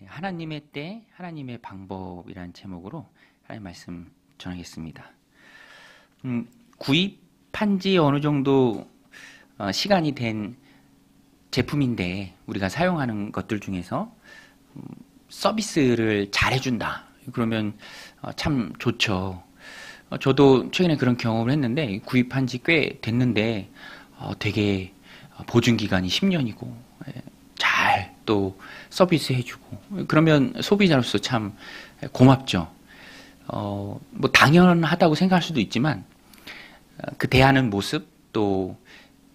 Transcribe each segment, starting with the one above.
하나님의 때, 하나님의 방법이라는 제목으로 하나님 말씀 전하겠습니다. 구입한 지 어느 정도 시간이 된 제품인데 우리가 사용하는 것들 중에서 서비스를 잘해준다. 그러면 참 좋죠. 저도 최근에 그런 경험을 했는데 구입한 지 꽤 됐는데 되게 보증기간이 10년이고 잘 또 서비스 해주고 그러면 소비자로서 참 고맙죠. 뭐 당연하다고 생각할 수도 있지만 그 대하는 모습 또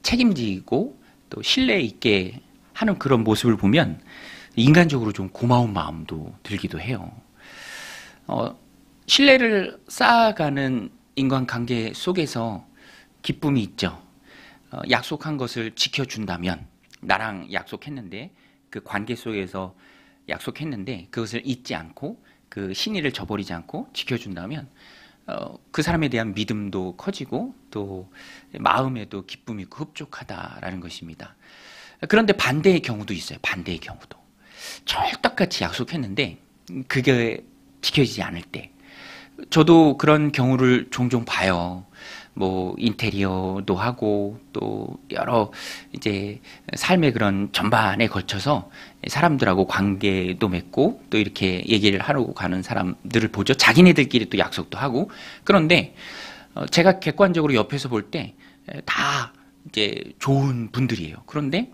책임지고 또 신뢰 있게 하는 그런 모습을 보면 인간적으로 좀 고마운 마음도 들기도 해요. 신뢰를 쌓아가는 인간관계 속에서 기쁨이 있죠. 약속한 것을 지켜준다면 나랑 약속했는데 그 관계 속에서 약속했는데 그것을 잊지 않고 그 신의를 저버리지 않고 지켜준다면 그 사람에 대한 믿음도 커지고 또 마음에도 기쁨이 있고 흡족하다라는 것입니다. 그런데 반대의 경우도 있어요. 반대의 경우도. 철떡같이 약속했는데 그게 지켜지지 않을 때. 저도 그런 경우를 종종 봐요. 뭐 인테리어도 하고 또 여러 이제 삶의 그런 전반에 걸쳐서 사람들하고 관계도 맺고 또 이렇게 얘기를 하러 가는 사람들을 보죠. 자기네들끼리 또 약속도 하고. 그런데 제가 객관적으로 옆에서 볼 때 다 이제 좋은 분들이에요. 그런데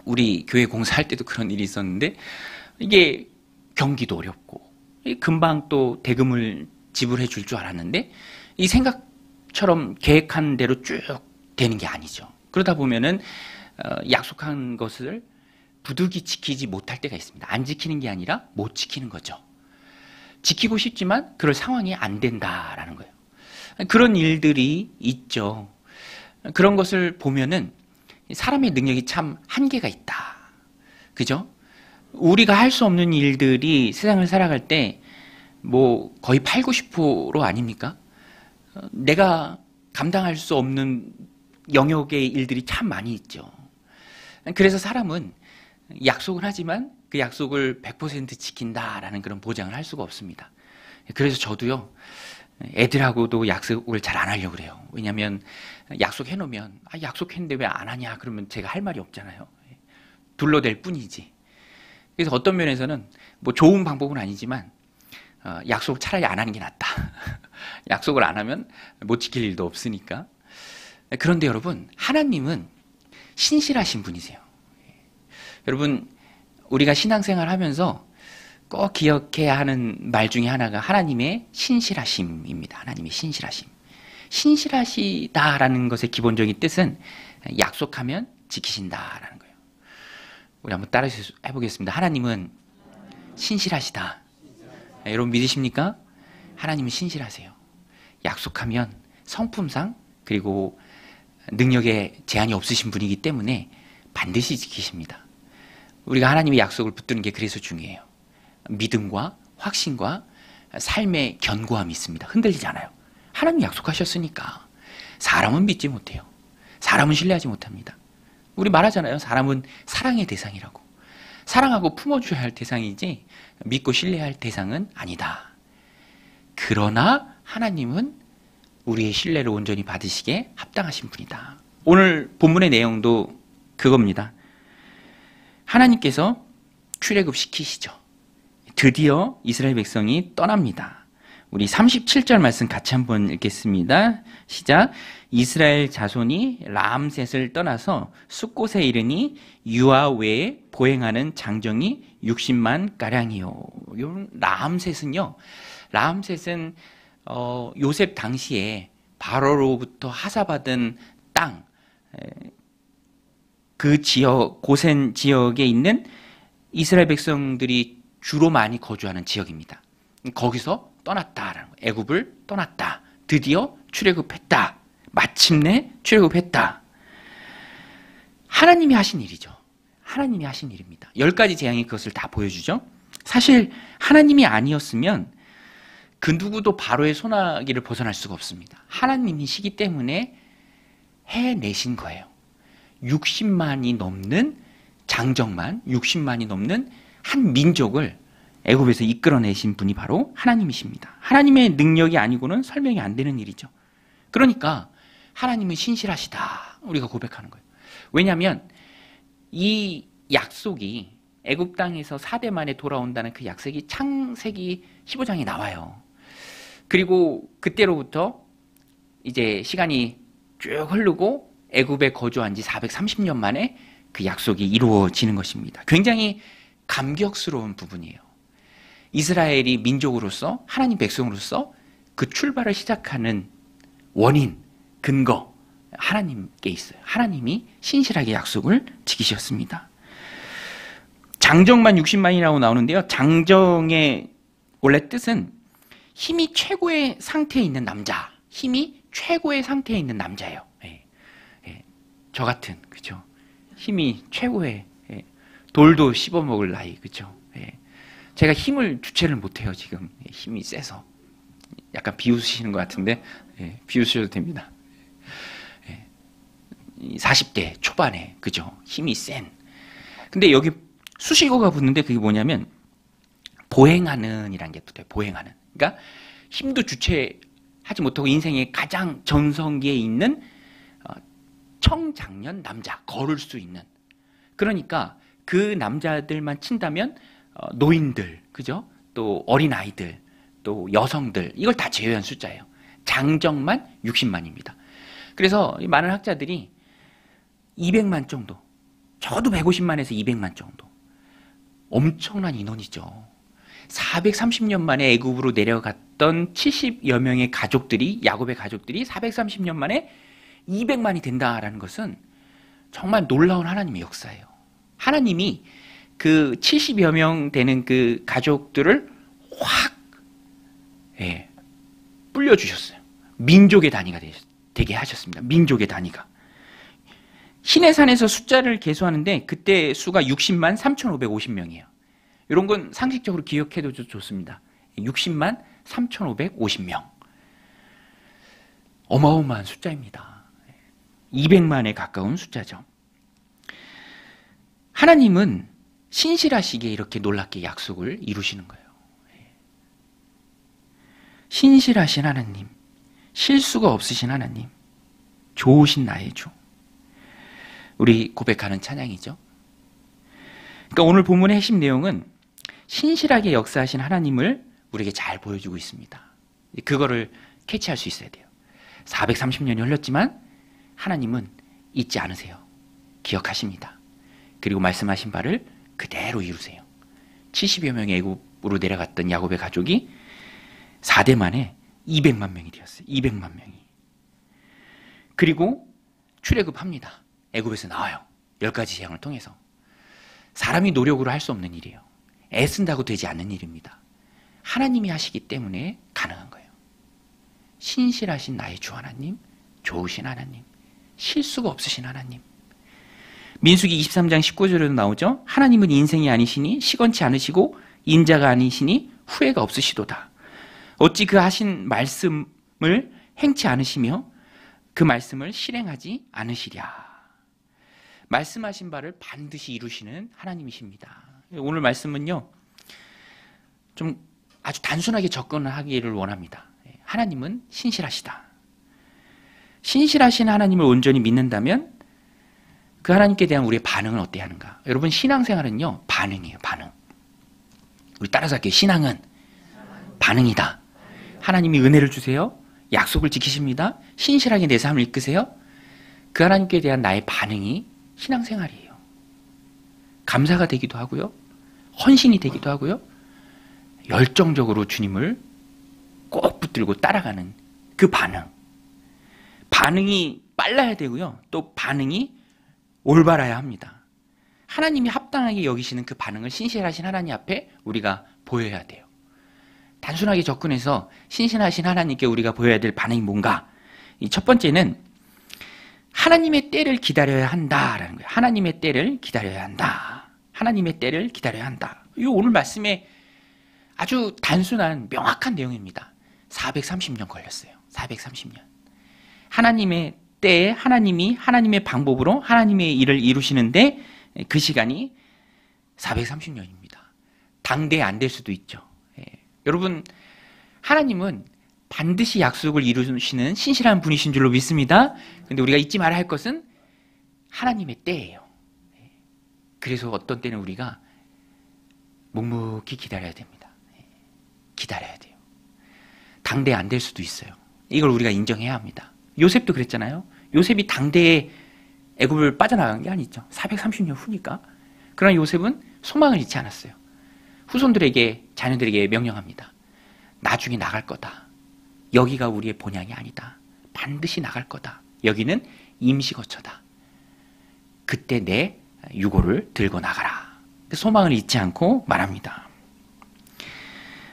우리 교회 공사할 때도 그런 일이 있었는데 이게 경기도 어렵고 금방 또 대금을 지불해 줄 줄 알았는데 이 생각처럼 계획한 대로 쭉 되는 게 아니죠. 그러다 보면은 약속한 것을 부득이 지키지 못할 때가 있습니다. 안 지키는 게 아니라 못 지키는 거죠. 지키고 싶지만 그럴 상황이 안 된다라는 거예요. 그런 일들이 있죠. 그런 것을 보면은 사람의 능력이 참 한계가 있다. 그죠? 우리가 할 수 없는 일들이 세상을 살아갈 때 뭐 거의 8, 90% 아닙니까? 내가 감당할 수 없는 영역의 일들이 참 많이 있죠. 그래서 사람은 약속을 하지만 그 약속을 100% 지킨다라는 그런 보장을 할 수가 없습니다. 그래서 저도요, 애들하고도 약속을 잘 안 하려고 그래요. 왜냐하면 약속해 놓으면 약속했는데 왜 안 하냐 그러면 제가 할 말이 없잖아요. 둘러댈 뿐이지. 그래서 어떤 면에서는 뭐 좋은 방법은 아니지만 약속 차라리 안 하는 게 낫다. 약속을 안 하면 못 지킬 일도 없으니까. 그런데 여러분, 하나님은 신실하신 분이세요. 여러분, 우리가 신앙생활 하면서 꼭 기억해야 하는 말 중에 하나가 하나님의 신실하심입니다. 하나님의 신실하심. 신실하시다라는 것의 기본적인 뜻은 약속하면 지키신다라는 거예요. 우리 한번 따라 해보겠습니다. 하나님은 신실하시다. 여러분 믿으십니까? 하나님은 신실하세요. 약속하면 성품상 그리고 능력에 제한이 없으신 분이기 때문에 반드시 지키십니다. 우리가 하나님의 약속을 붙드는 게 그래서 중요해요. 믿음과 확신과 삶의 견고함이 있습니다. 흔들리지 않아요. 하나님 약속하셨으니까. 사람은 믿지 못해요. 사람은 신뢰하지 못합니다. 우리 말하잖아요. 사람은 사랑의 대상이라고. 사랑하고 품어줘야 할 대상이지 믿고 신뢰할 대상은 아니다. 그러나 하나님은 우리의 신뢰를 온전히 받으시기에 합당하신 분이다. 오늘 본문의 내용도 그겁니다. 하나님께서 출애굽시키시죠. 드디어 이스라엘 백성이 떠납니다. 우리 37절 말씀 같이 한번 읽겠습니다. 시작. 이스라엘 자손이 라암셋을 떠나서 숫곳에 이르니 유아 외에 보행하는 장정이 60만 가량이요. 라암셋은요. 라암셋은 요셉 당시에 바로로부터 하사받은 땅, 그 지역 고센 지역에 있는 이스라엘 백성들이 주로 많이 거주하는 지역입니다. 거기서 떠났다라는 거예요. 애굽을 떠났다. 드디어 출애굽했다. 마침내 출애굽했다. 하나님이 하신 일이죠. 하나님이 하신 일입니다. 10가지 재앙이 그것을 다 보여주죠. 사실 하나님이 아니었으면 그 누구도 바로의 손아귀를 벗어날 수가 없습니다. 하나님이시기 때문에 해내신 거예요. 60만이 넘는 장정만, 60만이 넘는 한 민족을 애굽에서 이끌어내신 분이 바로 하나님이십니다. 하나님의 능력이 아니고는 설명이 안 되는 일이죠. 그러니까 하나님은 신실하시다, 우리가 고백하는 거예요. 왜냐하면 이 약속이 애굽 땅에서 4대 만에 돌아온다는 그 약속이 창세기 15장에 나와요. 그리고 그때로부터 이제 시간이 쭉 흐르고 애굽에 거주한 지 430년 만에 그 약속이 이루어지는 것입니다. 굉장히 감격스러운 부분이에요. 이스라엘이 민족으로서, 하나님 백성으로서 그 출발을 시작하는 원인, 근거, 하나님께 있어요. 하나님이 신실하게 약속을 지키셨습니다. 장정만 60만이라고 나오는데요. 장정의 원래 뜻은 힘이 최고의 상태에 있는 남자, 힘이 최고의 상태에 있는 남자예요. 예. 예. 저 같은, 그죠? 힘이 최고의, 예. 돌도 씹어먹을 나이, 그죠? 예. 제가 힘을 주체를 못해요, 지금. 예. 힘이 세서. 약간 비웃으시는 것 같은데, 예. 비웃으셔도 됩니다. 예. 40대 초반에, 그죠? 힘이 센. 근데 여기 수식어가 붙는데 그게 뭐냐면, 보행하는 이란 게 붙어요. 보행하는. 그러니까 힘도 주체하지 못하고 인생의 가장 전성기에 있는 청장년 남자, 걸을 수 있는. 그러니까 그 남자들만 친다면 노인들, 그죠? 또 어린아이들, 또 여성들, 이걸 다 제외한 숫자예요. 장정만 60만입니다. 그래서 많은 학자들이 200만 정도, 적어도 150만에서 200만 정도, 엄청난 인원이죠. 430년 만에 애굽으로 내려갔던 70여 명의 가족들이, 야곱의 가족들이 430년 만에 200만이 된다라는 것은 정말 놀라운 하나님의 역사예요. 하나님이 그 70여 명 되는 그 가족들을 확, 예, 불려주셨어요. 민족의 단위가 되게 하셨습니다. 민족의 단위가. 시내산에서 숫자를 계수하는데 그때 수가 60만 3,550명이에요. 이런 건 상식적으로 기억해도 좋습니다. 60만 3,550명. 어마어마한 숫자입니다. 200만에 가까운 숫자죠. 하나님은 신실하시게 이렇게 놀랍게 약속을 이루시는 거예요. 신실하신 하나님, 실수가 없으신 하나님, 좋으신 나의 주. 우리 고백하는 찬양이죠. 그러니까 오늘 본문의 핵심 내용은 신실하게 역사하신 하나님을 우리에게 잘 보여주고 있습니다. 그거를 캐치할 수 있어야 돼요. 430년이 흘렀지만 하나님은 잊지 않으세요. 기억하십니다. 그리고 말씀하신 바를 그대로 이루세요. 70여 명의 애굽으로 내려갔던 야곱의 가족이 4대 만에 200만 명이 되었어요. 200만 명이. 그리고 출애굽합니다. 애굽에서 나와요. 10가지 재앙을 통해서. 사람이 노력으로 할 수 없는 일이에요. 애쓴다고 되지 않는 일입니다. 하나님이 하시기 때문에 가능한 거예요. 신실하신 나의 주 하나님, 좋으신 하나님, 실수가 없으신 하나님. 민수기 23장 19절에도 나오죠. 하나님은 인생이 아니시니 시건치 않으시고 인자가 아니시니 후회가 없으시도다. 어찌 그 하신 말씀을 행치 않으시며 그 말씀을 실행하지 않으시랴. 말씀하신 바를 반드시 이루시는 하나님이십니다. 오늘 말씀은요, 좀 아주 단순하게 접근하기를 원합니다. 하나님은 신실하시다. 신실하신 하나님을 온전히 믿는다면 그 하나님께 대한 우리의 반응은 어때야 하는가? 여러분, 신앙생활은요, 반응이에요, 반응. 우리 따라서 할게요. 신앙은 반응이다. 하나님이 은혜를 주세요. 약속을 지키십니다. 신실하게 내 삶을 이끄세요. 그 하나님께 대한 나의 반응이 신앙생활이에요. 감사가 되기도 하고요. 헌신이 되기도 하고요. 열정적으로 주님을 꼭 붙들고 따라가는 그 반응. 반응이 빨라야 되고요. 또 반응이 올바라야 합니다. 하나님이 합당하게 여기시는 그 반응을 신실하신 하나님 앞에 우리가 보여야 돼요. 단순하게 접근해서 신실하신 하나님께 우리가 보여야 될 반응이 뭔가? 이 첫 번째는 하나님의 때를 기다려야 한다라는 거예요. 하나님의 때를 기다려야 한다. 하나님의 때를 기다려야 한다. 이 오늘 말씀에 아주 단순한 명확한 내용입니다. 430년 걸렸어요. 430년. 하나님의 때에 하나님이 하나님의 방법으로 하나님의 일을 이루시는데 그 시간이 430년입니다. 당대 안 될 수도 있죠. 예. 여러분, 하나님은 반드시 약속을 이루시는 신실한 분이신 줄로 믿습니다. 근데 우리가 잊지 말아야 할 것은 하나님의 때예요. 예. 그래서 어떤 때는 우리가 묵묵히 기다려야 됩니다. 예. 기다려야 돼요. 당대 안 될 수도 있어요. 이걸 우리가 인정해야 합니다. 요셉도 그랬잖아요. 요셉이 당대에 애굽을 빠져나간 게 아니죠. 430년 후니까. 그러나 요셉은 소망을 잃지 않았어요. 후손들에게, 자녀들에게 명령합니다. 나중에 나갈 거다. 여기가 우리의 본향이 아니다. 반드시 나갈 거다. 여기는 임시거처다. 그때 내 유고를 들고 나가라. 소망을 잊지 않고 말합니다.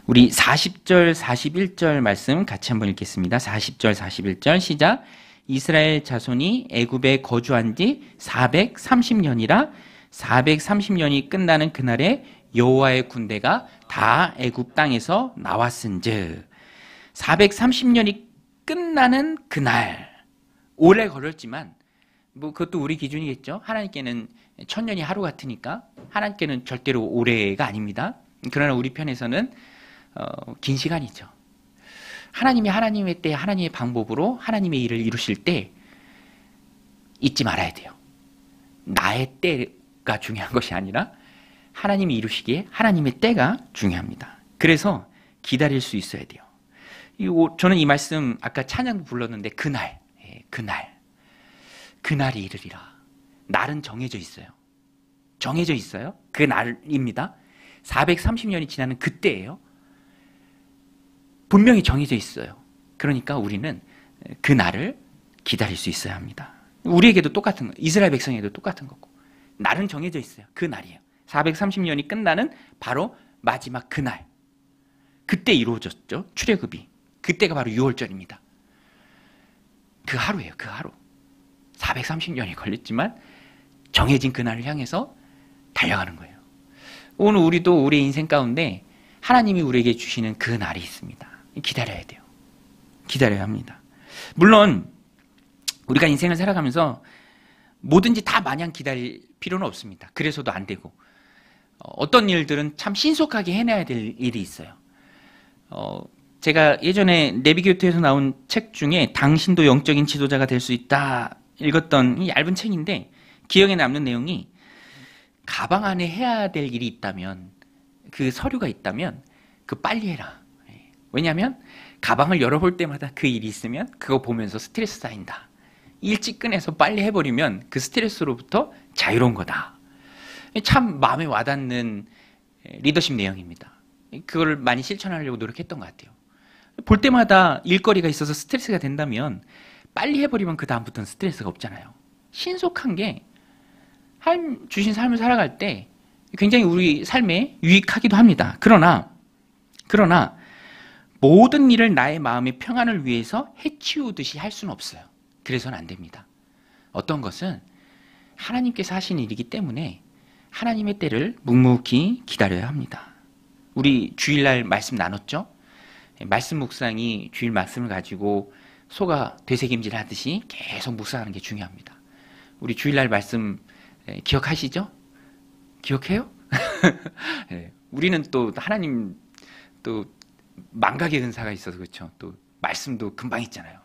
우리 40절, 41절 말씀 같이 한번 읽겠습니다. 40절, 41절 시작. 이스라엘 자손이 애굽에 거주한 지 430년이라 430년이 끝나는 그날에 여호와의 군대가 다 애굽 땅에서 나왔은즉 430년이 끝나는 그날, 오래 걸렸지만 뭐 그것도 우리 기준이겠죠. 하나님께는 1000년이 하루 같으니까 하나님께는 절대로 오래가 아닙니다. 그러나 우리 편에서는 긴 시간이죠. 하나님이 하나님의 때 하나님의 방법으로 하나님의 일을 이루실 때 잊지 말아야 돼요. 나의 때가 중요한 것이 아니라 하나님이 이루시기에 하나님의 때가 중요합니다. 그래서 기다릴 수 있어야 돼요. 저는 이 말씀 아까 찬양도 불렀는데 그날이 이르리라. 날은 정해져 있어요. 정해져 있어요. 그 날입니다. 430년이 지나는 그때예요. 분명히 정해져 있어요. 그러니까 우리는 그 날을 기다릴 수 있어야 합니다. 우리에게도 똑같은 거, 이스라엘 백성에게도 똑같은 거고. 날은 정해져 있어요. 그 날이에요. 430년이 끝나는 바로 마지막 그날. 그때 이루어졌죠. 출애굽이. 그때가 바로 6월절입니다. 그 하루예요. 그 하루. 430년이 걸렸지만 정해진 그날을 향해서 달려가는 거예요. 오늘 우리도 우리의 인생 가운데 하나님이 우리에게 주시는 그 날이 있습니다. 기다려야 돼요. 기다려야 합니다. 물론 우리가 인생을 살아가면서 뭐든지 다 마냥 기다릴 필요는 없습니다. 그래서도 안 되고 어떤 일들은 참 신속하게 해내야 될 일이 있어요. 제가 예전에 내비게이터에서 나온 책 중에 당신도 영적인 지도자가 될 수 있다 읽었던 이 얇은 책인데 기억에 남는 내용이 가방 안에 해야 될 일이 있다면 그 서류가 있다면 그 빨리 해라. 왜냐하면 가방을 열어볼 때마다 그 일이 있으면 그거 보면서 스트레스 쌓인다. 일찍 꺼내서 빨리 해버리면 그 스트레스로부터 자유로운 거다. 참 마음에 와닿는 리더십 내용입니다. 그걸 많이 실천하려고 노력했던 것 같아요. 볼 때마다 일거리가 있어서 스트레스가 된다면 빨리 해버리면 그 다음부터는 스트레스가 없잖아요. 신속한 게 하나님 주신 삶을 살아갈 때 굉장히 우리 삶에 유익하기도 합니다. 그러나 모든 일을 나의 마음의 평안을 위해서 해치우듯이 할 수는 없어요. 그래서는 안 됩니다. 어떤 것은 하나님께서 하신 일이기 때문에 하나님의 때를 묵묵히 기다려야 합니다. 우리 주일날 말씀 나눴죠? 말씀 묵상이 주일 말씀을 가지고 소가 되새김질 하듯이 계속 묵상하는 게 중요합니다. 우리 주일날 말씀 기억하시죠? 기억해요? 우리는 또 하나님 또 망각의 은사가 있어서 그렇죠. 또 말씀도 금방 있잖아요.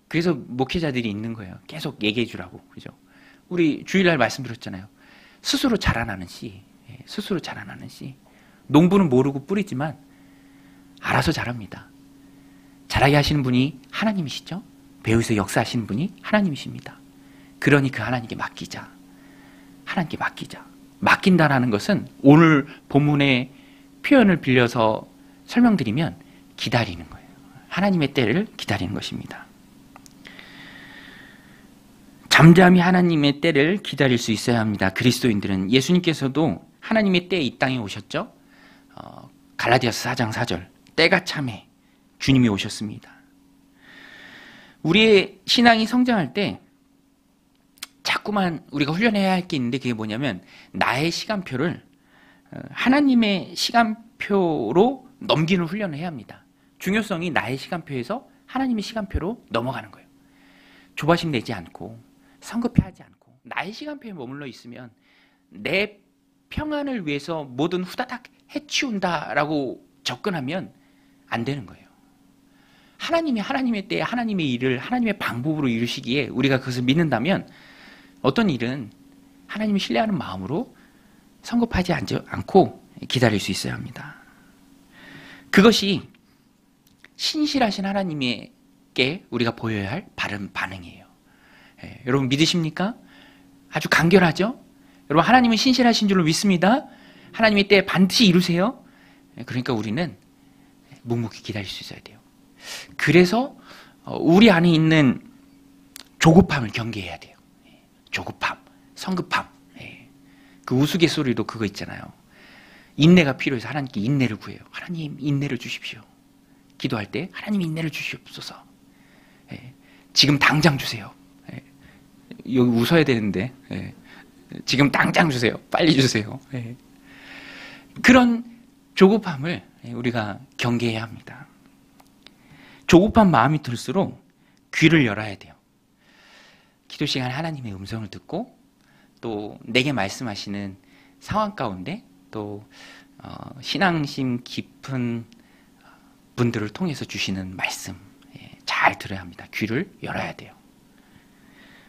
그래서 목회자들이 있는 거예요. 계속 얘기해 주라고. 그죠? 우리 주일날 말씀 들었잖아요. 스스로 자라나는 씨. 스스로 자라나는 씨. 농부는 모르고 뿌리지만 알아서 자랍니다. 자라게 하시는 분이 하나님이시죠? 배후에서 역사하시는 분이 하나님이십니다. 그러니 그 하나님께 맡기자. 하나님께 맡기자. 맡긴다라는 것은 오늘 본문의 표현을 빌려서 설명드리면 기다리는 거예요. 하나님의 때를 기다리는 것입니다. 잠잠히 하나님의 때를 기다릴 수 있어야 합니다. 그리스도인들은 예수님께서도 하나님의 때에 이 땅에 오셨죠. 갈라디아서 4장 4절 때가 참해 주님이 오셨습니다. 우리의 신앙이 성장할 때 자꾸만 우리가 훈련해야 할 게 있는데 그게 뭐냐면 나의 시간표를 하나님의 시간표로 넘기는 훈련을 해야 합니다. 중요성이 나의 시간표에서 하나님의 시간표로 넘어가는 거예요. 조바심 내지 않고 성급해하지 않고 나의 시간표에 머물러 있으면 내 평안을 위해서 뭐든 후다닥 해치운다라고 접근하면 안 되는 거예요. 하나님이 하나님의 때에 하나님의 일을 하나님의 방법으로 이루시기에 우리가 그것을 믿는다면 어떤 일은 하나님을 신뢰하는 마음으로 성급하지 않고 기다릴 수 있어야 합니다. 그것이 신실하신 하나님께 우리가 보여야 할 바른 반응이에요. 여러분 믿으십니까? 아주 간결하죠? 여러분 하나님은 신실하신 줄로 믿습니다. 하나님의 때에 반드시 이루세요. 그러니까 우리는 묵묵히 기다릴 수 있어야 돼요. 그래서 우리 안에 있는 조급함을 경계해야 돼요. 조급함, 성급함. 그 우스갯소리도 그거 있잖아요. 인내가 필요해서 하나님께 인내를 구해요. 하나님 인내를 주십시오. 기도할 때 하나님 인내를 주시옵소서. 지금 당장 주세요. 여기 웃어야 되는데 지금 당장 주세요. 빨리 주세요. 그런 조급함을 우리가 경계해야 합니다. 조급한 마음이 들수록 귀를 열어야 돼요. 기도 시간에 하나님의 음성을 듣고 또 내게 말씀하시는 상황 가운데 또 신앙심 깊은 분들을 통해서 주시는 말씀 잘 들어야 합니다. 귀를 열어야 돼요.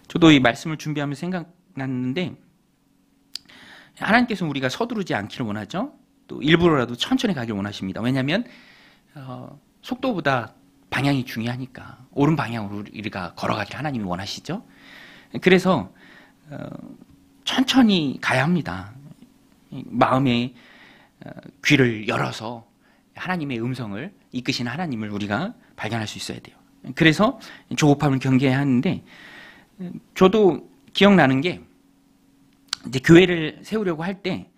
저도 이 말씀을 준비하면서 생각났는데 하나님께서는 우리가 서두르지 않기를 원하죠. 또 일부러라도 천천히 가길 원하십니다. 왜냐하면 속도보다 방향이 중요하니까 옳은 방향으로 우리가 걸어가길 하나님이 원하시죠. 그래서 천천히 가야 합니다. 마음의 귀를 열어서 하나님의 음성을 이끄시는 하나님을 우리가 발견할 수 있어야 돼요. 그래서 조급함을 경계해야 하는데 저도 기억나는 게 이제 교회를 세우려고 할 때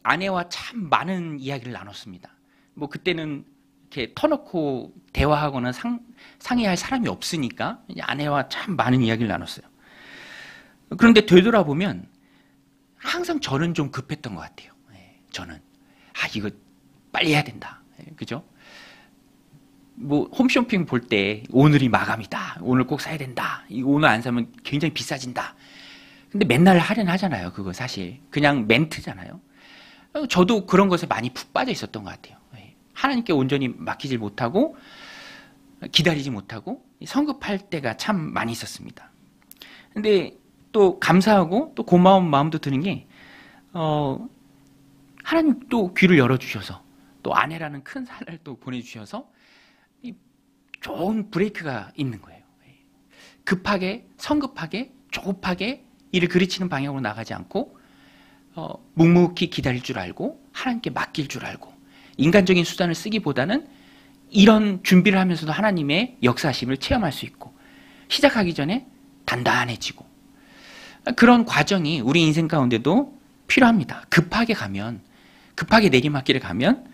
아내와 참 많은 이야기를 나눴습니다. 뭐 그때는 이렇게 터놓고 대화하거나 상의할 사람이 없으니까 아내와 참 많은 이야기를 나눴어요. 그런데 되돌아보면 항상 저는 좀 급했던 것 같아요. 저는 이거 빨리 해야 된다. 그죠? 뭐 홈쇼핑 볼 때 오늘이 마감이다. 오늘 꼭 사야 된다. 이거 오늘 안 사면 굉장히 비싸진다. 근데 맨날 할인하잖아요. 그거 사실 그냥 멘트잖아요. 저도 그런 것에 많이 푹 빠져 있었던 것 같아요. 하나님께 온전히 맡기질 못하고 기다리지 못하고 성급할 때가 참 많이 있었습니다. 근데 또 감사하고 또 고마운 마음도 드는 게 하나님 또 귀를 열어주셔서 또 아내라는 큰 사랑을 또 보내주셔서 좋은 브레이크가 있는 거예요. 급하게 성급하게 조급하게 이를 그르치는 방향으로 나가지 않고 묵묵히 기다릴 줄 알고 하나님께 맡길 줄 알고 인간적인 수단을 쓰기보다는 이런 준비를 하면서도 하나님의 역사심을 체험할 수 있고 시작하기 전에 단단해지고 그런 과정이 우리 인생 가운데도 필요합니다. 급하게 가면 급하게 내리막길을 가면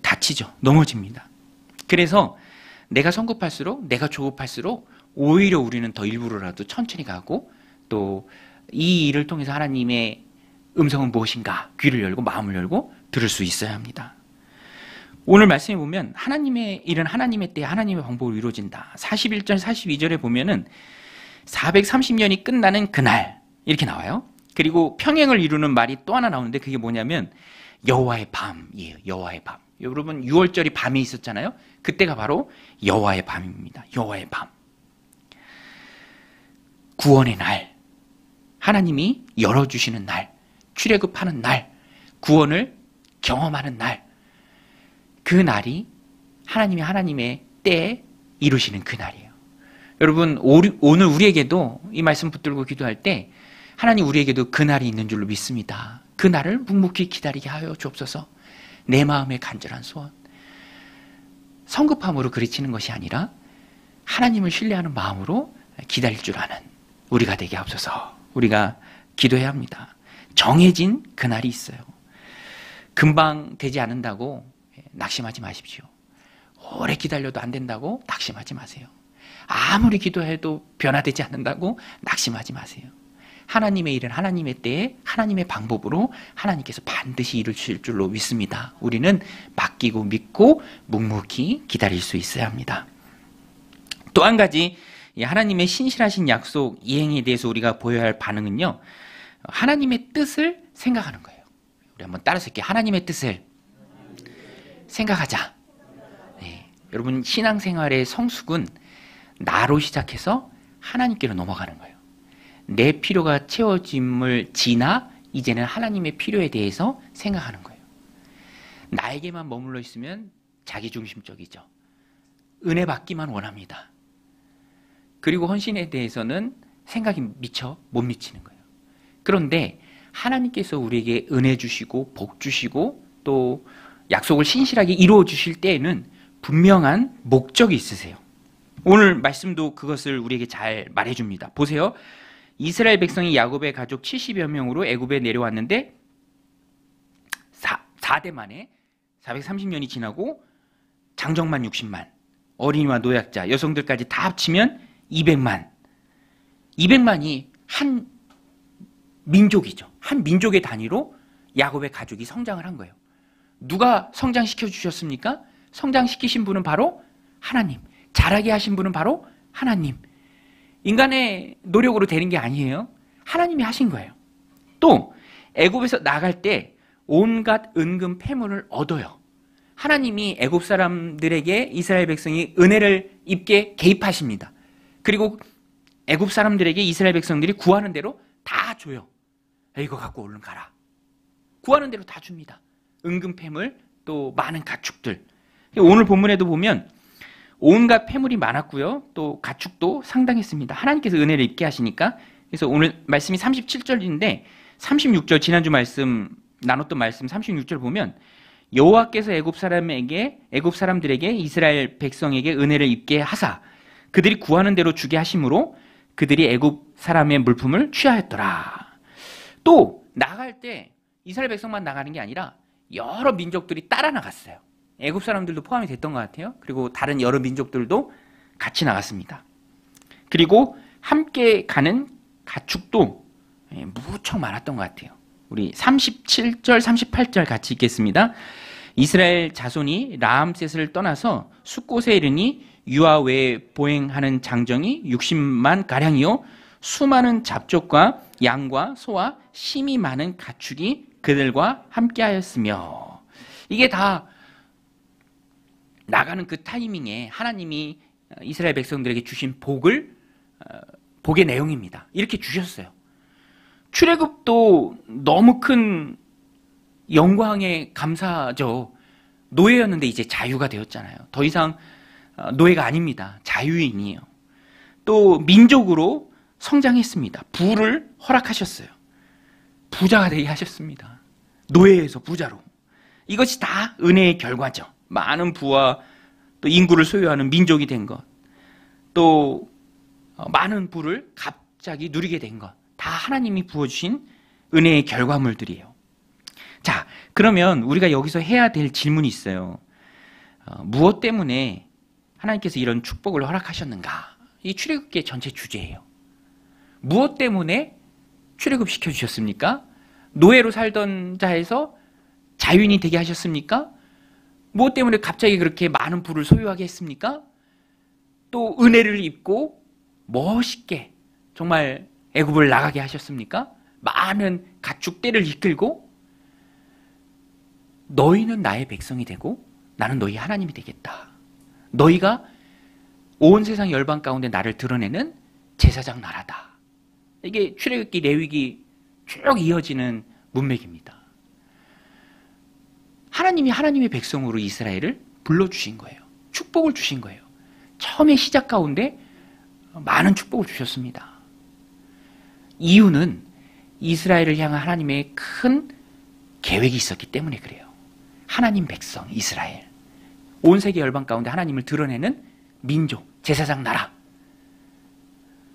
다치죠. 넘어집니다. 그래서 내가 성급할수록 내가 조급할수록 오히려 우리는 더 일부러라도 천천히 가고 또 이 일을 통해서 하나님의 음성은 무엇인가 귀를 열고 마음을 열고 들을 수 있어야 합니다. 오늘 말씀에 보면 하나님의 일은 하나님의 때에 하나님의 방법으로 이루어진다. 41절 42절에 보면은 430년이 끝나는 그날 이렇게 나와요. 그리고 평행을 이루는 말이 또 하나 나오는데 그게 뭐냐면 여호와의 밤이에요. 여호와의 밤. 여러분 6월절이 밤에 있었잖아요. 그때가 바로 여호와의 밤입니다. 여호와의 밤. 구원의 날. 하나님이 열어주시는 날. 출애굽하는 날. 구원을 경험하는 날. 그 날이 하나님이 하나님의 때에 이루시는 그 날이에요. 여러분 오늘 우리에게도 이 말씀 붙들고 기도할 때 하나님 우리에게도 그 날이 있는 줄로 믿습니다. 그 날을 묵묵히 기다리게 하여 주옵소서. 내 마음의 간절한 소원. 성급함으로 그르치는 것이 아니라 하나님을 신뢰하는 마음으로 기다릴 줄 아는 우리가 되게 하옵소서. 우리가 기도해야 합니다. 정해진 그날이 있어요. 금방 되지 않는다고 낙심하지 마십시오. 오래 기다려도 안 된다고 낙심하지 마세요. 아무리 기도해도 변화되지 않는다고 낙심하지 마세요. 하나님의 일은 하나님의 때에 하나님의 방법으로 하나님께서 반드시 이루실 줄로 믿습니다. 우리는 맡기고 믿고 묵묵히 기다릴 수 있어야 합니다. 또 한 가지 하나님의 신실하신 약속 이행에 대해서 우리가 보여야 할 반응은요. 하나님의 뜻을 생각하는 거예요. 우리 한번 따라서 이렇게 하나님의 뜻을 생각하자. 네. 여러분 신앙생활의 성숙은 나로 시작해서 하나님께로 넘어가는 거예요. 내 필요가 채워짐을 지나 이제는 하나님의 필요에 대해서 생각하는 거예요. 나에게만 머물러 있으면 자기중심적이죠. 은혜 받기만 원합니다. 그리고 헌신에 대해서는 생각이 미처 못 미치는 거예요. 그런데 하나님께서 우리에게 은혜 주시고 복 주시고 또 약속을 신실하게 이루어 주실 때에는 분명한 목적이 있으세요. 오늘 말씀도 그것을 우리에게 잘 말해줍니다. 보세요. 이스라엘 백성이 야곱의 가족 70여 명으로 애굽에 내려왔는데 4대 만에 430년이 지나고 장정만 60만, 어린이와 노약자, 여성들까지 다 합치면 200만이 한 민족이죠. 한 민족의 단위로 야곱의 가족이 성장을 한 거예요. 누가 성장시켜 주셨습니까? 성장시키신 분은 바로 하나님. 자라게 하신 분은 바로 하나님. 인간의 노력으로 되는 게 아니에요. 하나님이 하신 거예요. 또 애굽에서 나갈 때 온갖 은금 패물을 얻어요. 하나님이 애굽 사람들에게 이스라엘 백성이 은혜를 입게 개입하십니다. 그리고 애굽 사람들에게 이스라엘 백성들이 구하는 대로 다 줘요. 이거 갖고 얼른 가라. 구하는 대로 다 줍니다. 은금 패물 또 많은 가축들. 오늘 본문에도 보면 온갖 패물이 많았고요. 또 가축도 상당했습니다. 하나님께서 은혜를 입게 하시니까. 그래서 오늘 말씀이 37절인데 36절 지난주 말씀 나눴던 말씀 36절 보면 여호와께서 애굽 사람들에게 이스라엘 백성에게 은혜를 입게 하사 그들이 구하는 대로 주게 하심으로 그들이 애굽 사람의 물품을 취하였더라. 또 나갈 때 이스라엘 백성만 나가는 게 아니라 여러 민족들이 따라 나갔어요. 애굽 사람들도 포함이 됐던 것 같아요. 그리고 다른 여러 민족들도 같이 나갔습니다. 그리고 함께 가는 가축도 무척 많았던 것 같아요. 우리 37절, 38절 같이 읽겠습니다. 이스라엘 자손이 라암셋을 떠나서 숫곳에 이르니 유아 외에 보행하는 장정이 60만 가량이요 수많은 잡족과 양과 소와 심이 많은 가축이 그들과 함께하였으며. 이게 다 나가는 그 타이밍에 하나님이 이스라엘 백성들에게 주신 복의 내용입니다. 이렇게 주셨어요. 출애굽도 너무 큰 영광의 감사죠. 노예였는데 이제 자유가 되었잖아요. 더 이상 노예가 아닙니다. 자유인이에요. 또 민족으로 성장했습니다. 부를 허락하셨어요. 부자가 되게 하셨습니다. 노예에서 부자로. 이것이 다 은혜의 결과죠. 많은 부와 또 인구를 소유하는 민족이 된 것, 또 많은 부를 갑자기 누리게 된 것, 다 하나님이 부어주신 은혜의 결과물들이에요. 자, 그러면 우리가 여기서 해야 될 질문이 있어요. 무엇 때문에 하나님께서 이런 축복을 허락하셨는가? 이 출애굽기의 전체 주제예요. 무엇 때문에 출애굽시켜 주셨습니까? 노예로 살던 자에서 자유인이 되게 하셨습니까? 무엇 때문에 갑자기 그렇게 많은 부를 소유하게 했습니까? 또 은혜를 입고 멋있게 정말 애굽을 나가게 하셨습니까? 많은 가축대를 이끌고 너희는 나의 백성이 되고 나는 너희 하나님이 되겠다. 너희가 온 세상 열방 가운데 나를 드러내는 제사장 나라다. 이게 출애굽기 레위기 쭉 이어지는 문맥입니다. 하나님이 하나님의 백성으로 이스라엘을 불러주신 거예요. 축복을 주신 거예요. 처음에 시작 가운데 많은 축복을 주셨습니다. 이유는 이스라엘을 향한 하나님의 큰 계획이 있었기 때문에 그래요. 하나님 백성 이스라엘, 온 세계 열방 가운데 하나님을 드러내는 민족, 제사장 나라.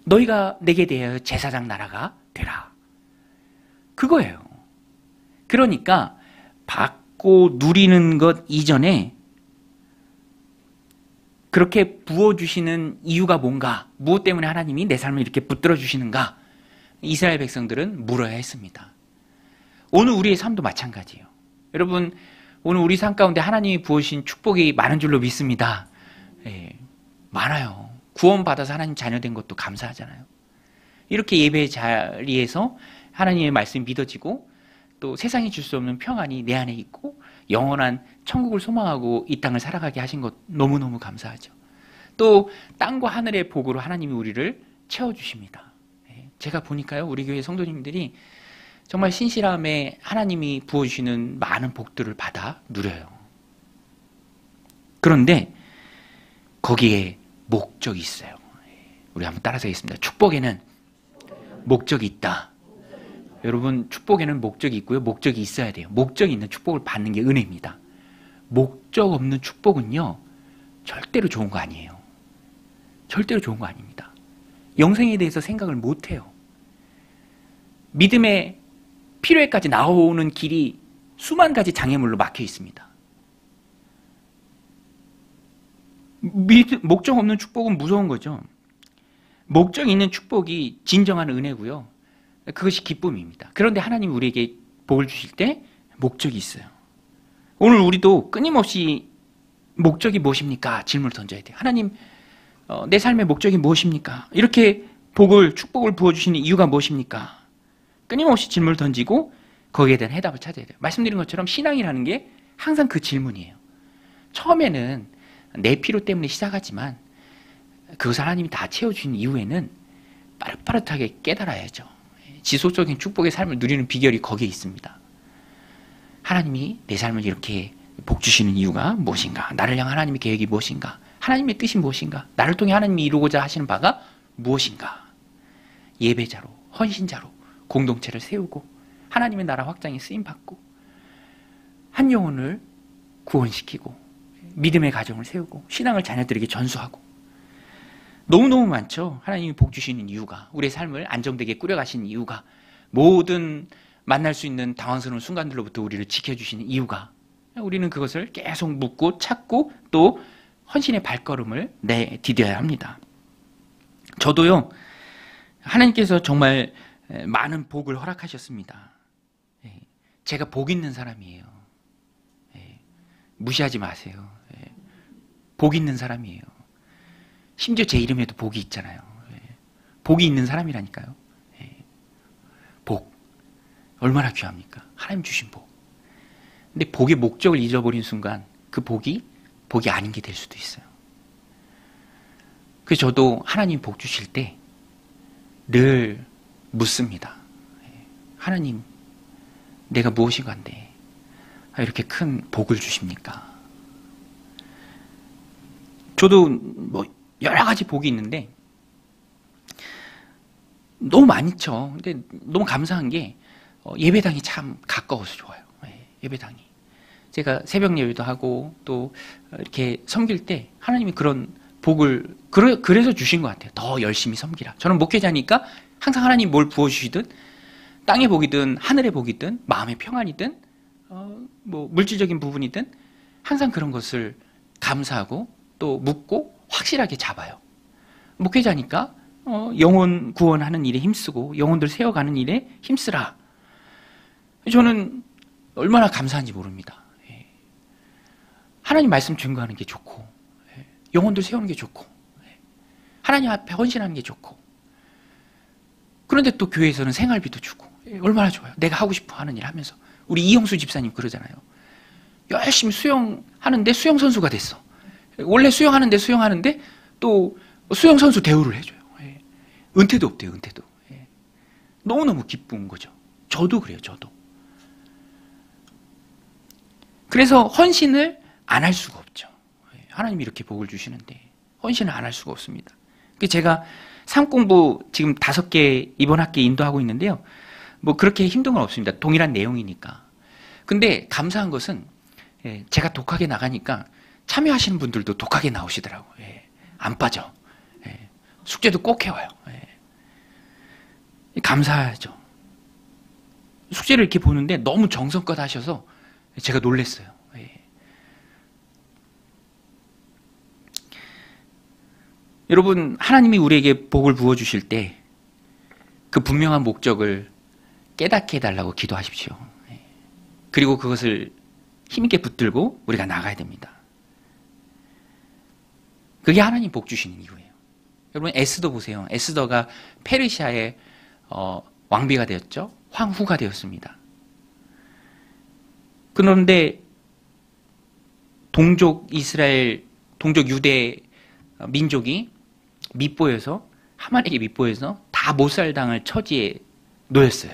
너희가 내게 대하여 제사장 나라가 되라. 그거예요. 그러니까 받고 누리는 것 이전에 그렇게 부어주시는 이유가 뭔가, 무엇 때문에 하나님이 내 삶을 이렇게 붙들어 주시는가, 이스라엘 백성들은 물어야 했습니다. 오늘 우리의 삶도 마찬가지예요. 여러분, 오늘 우리 삶 가운데 하나님이 부어주신 축복이 많은 줄로 믿습니다. 예, 많아요. 구원받아서 하나님 자녀된 것도 감사하잖아요. 이렇게 예배 자리에서 하나님의 말씀이 믿어지고 또 세상이 줄 수 없는 평안이 내 안에 있고 영원한 천국을 소망하고 이 땅을 살아가게 하신 것 너무너무 감사하죠. 또 땅과 하늘의 복으로 하나님이 우리를 채워주십니다. 제가 보니까요, 우리 교회 성도님들이 정말 신실함에 하나님이 부어주시는 많은 복들을 받아 누려요. 그런데 거기에 목적이 있어요. 우리 한번 따라서 하겠습니다. 축복에는 목적이 있다. 여러분, 축복에는 목적이 있고요. 목적이 있어야 돼요. 목적이 있는 축복을 받는 게 은혜입니다. 목적 없는 축복은요, 절대로 좋은 거 아니에요. 절대로 좋은 거 아닙니다. 영생에 대해서 생각을 못 해요. 믿음의 필요에까지 나오는 길이 수만 가지 장애물로 막혀 있습니다. 목적 없는 축복은 무서운 거죠. 목적 있는 축복이 진정한 은혜고요. 그것이 기쁨입니다. 그런데 하나님이 우리에게 복을 주실 때 목적이 있어요. 오늘 우리도 끊임없이 목적이 무엇입니까? 질문을 던져야 돼요. 하나님, 내 삶의 목적이 무엇입니까? 이렇게 축복을 부어주시는 이유가 무엇입니까? 끊임없이 질문을 던지고 거기에 대한 해답을 찾아야 돼요. 말씀드린 것처럼 신앙이라는 게 항상 그 질문이에요. 처음에는 내 필요 때문에 시작하지만 그것을 하나님이 다 채워주신 이후에는 빠릇빠릇하게 깨달아야죠. 지속적인 축복의 삶을 누리는 비결이 거기에 있습니다. 하나님이 내 삶을 이렇게 복 주시는 이유가 무엇인가? 나를 향한 하나님의 계획이 무엇인가? 하나님의 뜻이 무엇인가? 나를 통해 하나님이 이루고자 하시는 바가 무엇인가? 예배자로, 헌신자로 공동체를 세우고 하나님의 나라 확장에 쓰임받고 한 영혼을 구원시키고 믿음의 가정을 세우고 신앙을 자녀들에게 전수하고 너무너무 많죠. 하나님이 복 주시는 이유가, 우리의 삶을 안정되게 꾸려가시는 이유가, 모든 만날 수 있는 당황스러운 순간들로부터 우리를 지켜주시는 이유가, 우리는 그것을 계속 묻고 찾고 또 헌신의 발걸음을 디뎌야 합니다. 저도요, 하나님께서 정말 많은 복을 허락하셨습니다. 제가 복 있는 사람이에요. 무시하지 마세요. 복 있는 사람이에요. 심지어 제 이름에도 복이 있잖아요. 복이 있는 사람이라니까요. 복. 얼마나 귀합니까? 하나님 주신 복. 근데 복의 목적을 잊어버린 순간 그 복이 아닌 게 될 수도 있어요. 그래서 저도 하나님 복 주실 때 늘 묻습니다. 하나님, 내가 무엇이 간데 이렇게 큰 복을 주십니까? 저도 여러 가지 복이 있는데 너무 많죠. 근데 너무 감사한 게 예배당이 참 가까워서 좋아요. 예배당이. 제가 새벽 예배도 하고 또 이렇게 섬길 때 하나님이 그런 복을 그래서 주신 것 같아요. 더 열심히 섬기라. 저는 목회자니까 항상 하나님 뭘 부어주시든 땅의 복이든 하늘의 복이든 마음의 평안이든 물질적인 부분이든 항상 그런 것을 감사하고 또 묻고 확실하게 잡아요. 목회자니까 영혼 구원하는 일에 힘쓰고 영혼들 세워가는 일에 힘쓰라. 저는 얼마나 감사한지 모릅니다. 하나님 말씀 증거하는 게 좋고 영혼들 세우는 게 좋고 하나님 앞에 헌신하는 게 좋고 그런데 또 교회에서는 생활비도 주고 얼마나 좋아요. 내가 하고 싶어 하는 일 하면서 우리 이영수 집사님 그러잖아요. 열심히 수영하는데 수영 선수가 됐어. 원래 수영하는데 또 수영 선수 대우를 해줘요. 은퇴도 없대요. 은퇴도. 너무너무 기쁜 거죠. 저도 그래요. 저도. 그래서 헌신을 안 할 수가 없죠. 하나님이 이렇게 복을 주시는데 헌신을 안 할 수가 없습니다. 제가 삶 공부 지금 5개 이번 학기에 인도하고 있는데요. 그렇게 힘든 건 없습니다. 동일한 내용이니까. 근데 감사한 것은 제가 독하게 나가니까 참여하시는 분들도 독하게 나오시더라고요. 안 빠져. 숙제도 꼭 해와요. 감사하죠. 숙제를 이렇게 보는데 너무 정성껏 하셔서 제가 놀랐어요. 여러분, 하나님이 우리에게 복을 부어주실 때 그 분명한 목적을 깨닫게 해달라고 기도하십시오. 그리고 그것을 힘있게 붙들고 우리가 나가야 됩니다. 그게 하나님 복 주시는 이유예요. 여러분, 에스더 보세요. 에스더가 페르시아의 왕비가 되었죠. 황후가 되었습니다. 그런데 동족 이스라엘, 동족 유대 민족이 밉보여서, 하만에게 밉보여서 다 못살당할 처지에 놓였어요.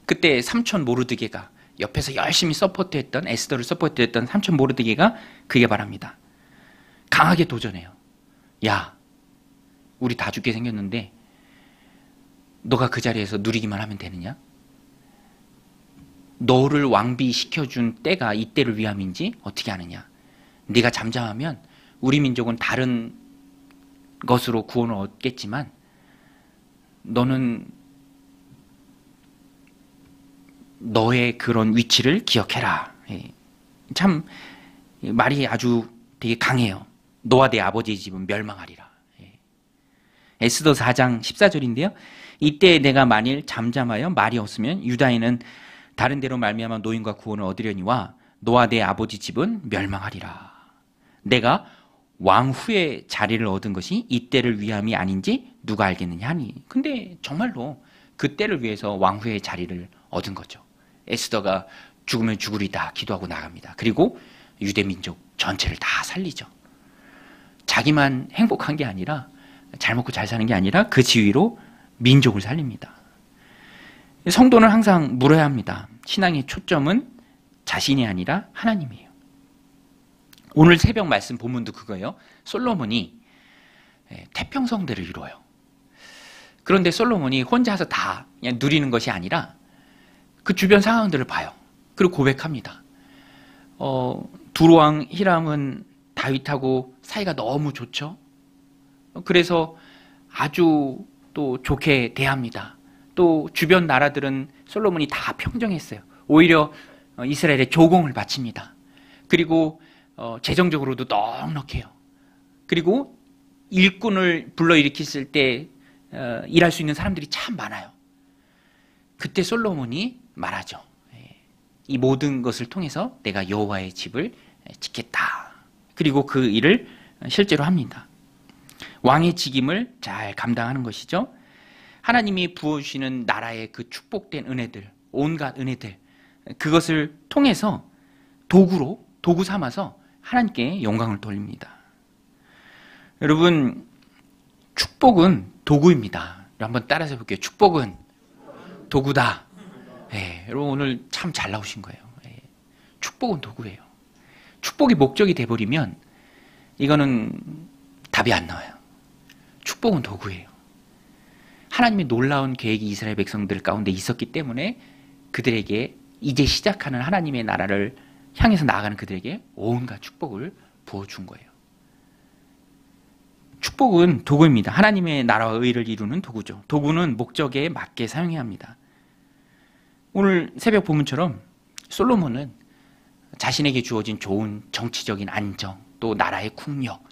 그때 삼촌 모르드게가, 옆에서 열심히 서포트했던, 에스더를 서포트했던 삼촌 모르드게가 그게 바랍니다. 강하게 도전해요. 야, 우리 다 죽게 생겼는데 너가 그 자리에서 누리기만 하면 되느냐? 너를 왕비시켜준 때가 이때를 위함인지 어떻게 아느냐? 네가 잠잠하면 우리 민족은 다른 것으로 구원을 얻겠지만 너는 너의 그런 위치를 기억해라. 참 말이 아주 되게 강해요. 너와 내 아버지의 집은 멸망하리라. 에스더 4장 14절인데요. 이때 내가 만일 잠잠하여 말이 없으면 유다인은 다른 데로 말미암아 노임과 구원을 얻으려니와 너와 내 아버지 집은 멸망하리라. 내가 왕 후의 자리를 얻은 것이 이때를 위함이 아닌지 누가 알겠느냐 하니. 근데 정말로 그때를 위해서 왕 후의 자리를 얻은 거죠. 에스더가 죽으면 죽으리다 기도하고 나갑니다. 그리고 유대 민족 전체를 다 살리죠. 자기만 행복한 게 아니라, 잘 먹고 잘 사는 게 아니라 그 지위로 민족을 살립니다. 성도는 항상 물어야 합니다. 신앙의 초점은 자신이 아니라 하나님이에요. 오늘 새벽 말씀 본문도 그거예요. 솔로몬이 태평성대를 이루어요. 그런데 솔로몬이 혼자서 다 그냥 누리는 것이 아니라 그 주변 상황들을 봐요. 그리고 고백합니다. 두로왕 히람은 다윗하고 사이가 너무 좋죠. 그래서 아주 또 좋게 대합니다. 또 주변 나라들은 솔로몬이 다 평정했어요. 오히려 이스라엘에 조공을 바칩니다. 그리고 재정적으로도 넉넉해요. 그리고 일꾼을 불러일으켰을 때 일할 수 있는 사람들이 참 많아요. 그때 솔로몬이 말하죠. 이 모든 것을 통해서 내가 여호와의 집을 짓겠다. 그리고 그 일을 실제로 합니다. 왕의 직임을 잘 감당하는 것이죠. 하나님이 부어주시는 나라의 그 축복된 은혜들, 온갖 은혜들, 그것을 통해서 도구 삼아서 하나님께 영광을 돌립니다. 여러분, 축복은 도구입니다. 한번 따라서 해볼게요. 축복은 도구다. 네, 여러분 오늘 참 잘 나오신 거예요. 네, 축복은 도구예요. 축복이 목적이 돼버리면 이거는 답이 안 나와요. 축복은 도구예요. 하나님의 놀라운 계획이 이스라엘 백성들 가운데 있었기 때문에 그들에게 이제 시작하는 하나님의 나라를 향해서 나아가는 그들에게 온갖 축복을 부어준 거예요. 축복은 도구입니다. 하나님의 나라와 의를 이루는 도구죠. 도구는 목적에 맞게 사용해야 합니다. 오늘 새벽 본문처럼 솔로몬은 자신에게 주어진 좋은 정치적인 안정, 또 나라의 국력,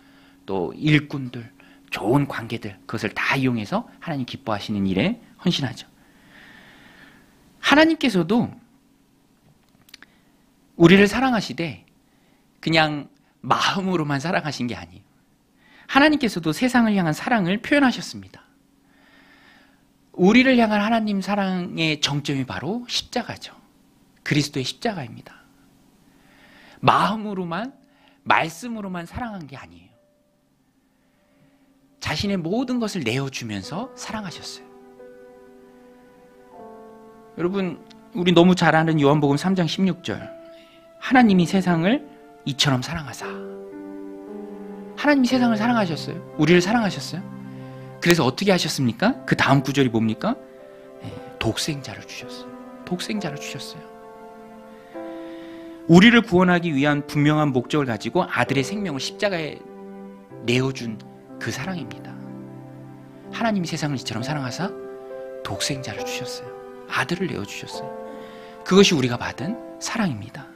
또 일꾼들, 좋은 관계들, 그것을 다 이용해서 하나님 기뻐하시는 일에 헌신하죠. 하나님께서도 우리를 사랑하시되 그냥 마음으로만 사랑하신 게 아니에요. 하나님께서도 세상을 향한 사랑을 표현하셨습니다. 우리를 향한 하나님 사랑의 정점이 바로 십자가죠. 그리스도의 십자가입니다. 마음으로만, 말씀으로만 사랑한 게 아니에요. 자신의 모든 것을 내어주면서 사랑하셨어요. 여러분, 우리 너무 잘 아는 요한복음 3장 16절. 하나님이 세상을 이처럼 사랑하사. 하나님이 세상을 사랑하셨어요. 우리를 사랑하셨어요. 그래서 어떻게 하셨습니까? 그 다음 구절이 뭡니까? 독생자를 주셨어요. 독생자를 주셨어요. 우리를 구원하기 위한 분명한 목적을 가지고 아들의 생명을 십자가에 내어준 그 사랑입니다. 하나님이 세상을 이처럼 사랑하사 독생자를 주셨어요. 아들을 내어주셨어요. 그것이 우리가 받은 사랑입니다.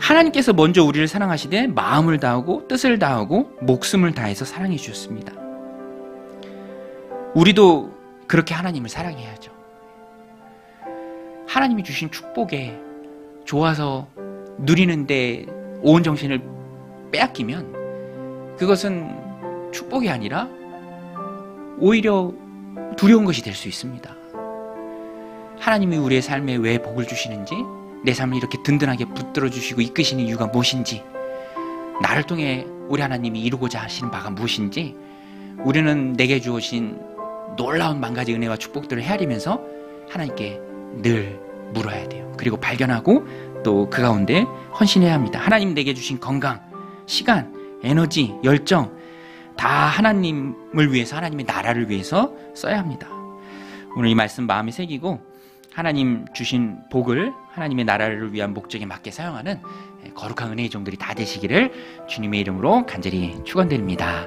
하나님께서 먼저 우리를 사랑하시되 마음을 다하고 뜻을 다하고 목숨을 다해서 사랑해 주셨습니다. 우리도 그렇게 하나님을 사랑해야죠. 하나님이 주신 축복에 좋아서 누리는데 온 정신을 빼앗기면 그것은 축복이 아니라 오히려 두려운 것이 될 수 있습니다. 하나님이 우리의 삶에 왜 복을 주시는지 내 삶을 이렇게 든든하게 붙들어 주시고 이끄시는 이유가 무엇인지, 나를 통해 우리 하나님이 이루고자 하시는 바가 무엇인지 우리는 내게 주어진 놀라운 만 가지 은혜와 축복들을 헤아리면서 하나님께 늘 물어야 돼요. 그리고 발견하고 또 그 가운데 헌신해야 합니다. 하나님 내게 주신 건강, 시간, 에너지, 열정 다 하나님을 위해서, 하나님의 나라를 위해서 써야 합니다. 오늘 이 말씀 마음에 새기고 하나님 주신 복을 하나님의 나라를 위한 목적에 맞게 사용하는 거룩한 은혜의 종들이 다 되시기를 주님의 이름으로 간절히 축원드립니다.